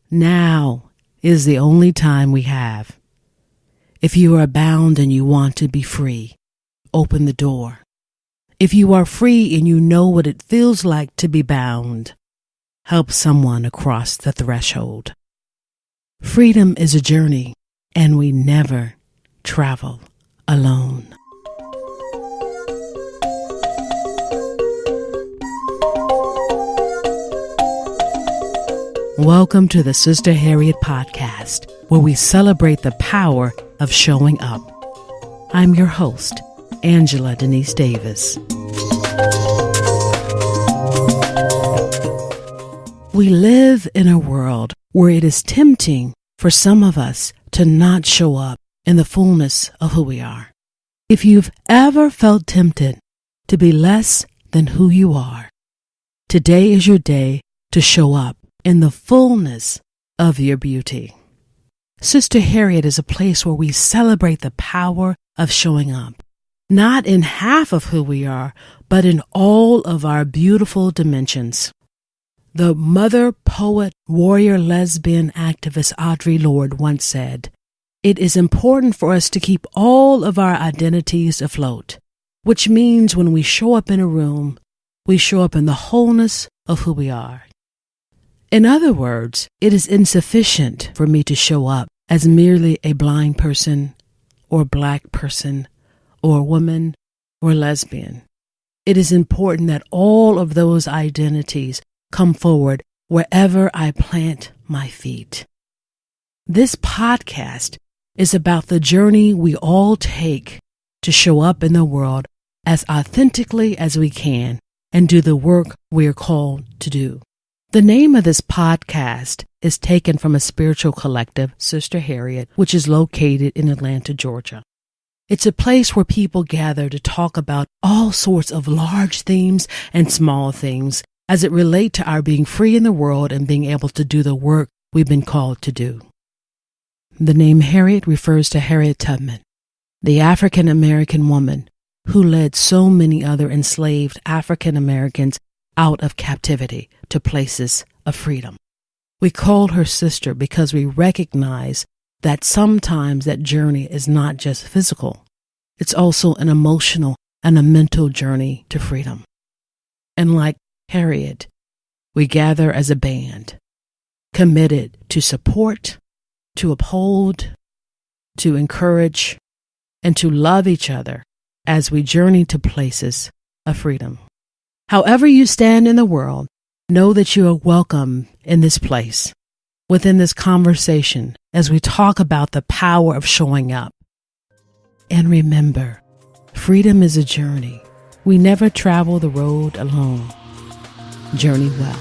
Now is the only time we have. If you are bound and you want to be free, open the door. If you are free and you know what it feels like to be bound, help someone across the threshold. Freedom is a journey, and we never travel alone. Welcome to the Sister Harriet podcast, where we celebrate the power of showing up. I'm your host, Angela Denise Davis. We live in a world where it is tempting for some of us to not show up in the fullness of who we are. If you've ever felt tempted to be less than who you are, today is your day to show up in the fullness of your beauty. Sister Harriet is a place where we celebrate the power of showing up, not in half of who we are, but in all of our beautiful dimensions. The mother, poet, warrior, lesbian, activist Audre Lorde once said, "It is important for us to keep all of our identities afloat," which means when we show up in a room, we show up in the wholeness of who we are. In other words, it is insufficient for me to show up as merely a blind person or black person or woman or lesbian. It is important that all of those identities come forward wherever I plant my feet. This podcast is about the journey we all take to show up in the world as authentically as we can and do the work we are called to do. The name of this podcast is taken from a spiritual collective, Sister Harriet, which is located in Atlanta, Georgia. It's a place where people gather to talk about all sorts of large themes and small things as it relate to our being free in the world and being able to do the work we've been called to do. The name Harriet refers to Harriet Tubman, the African-American woman who led so many other enslaved African-Americans out of captivity to places of freedom. We called her sister because we recognize that sometimes that journey is not just physical. It's also an emotional and a mental journey to freedom. And like Harriet, we gather as a band, committed to support, to uphold, to encourage, and to love each other as we journey to places of freedom. However you stand in the world, know that you are welcome in this place, within this conversation, as we talk about the power of showing up. And remember, freedom is a journey. We never travel the road alone. Journey well.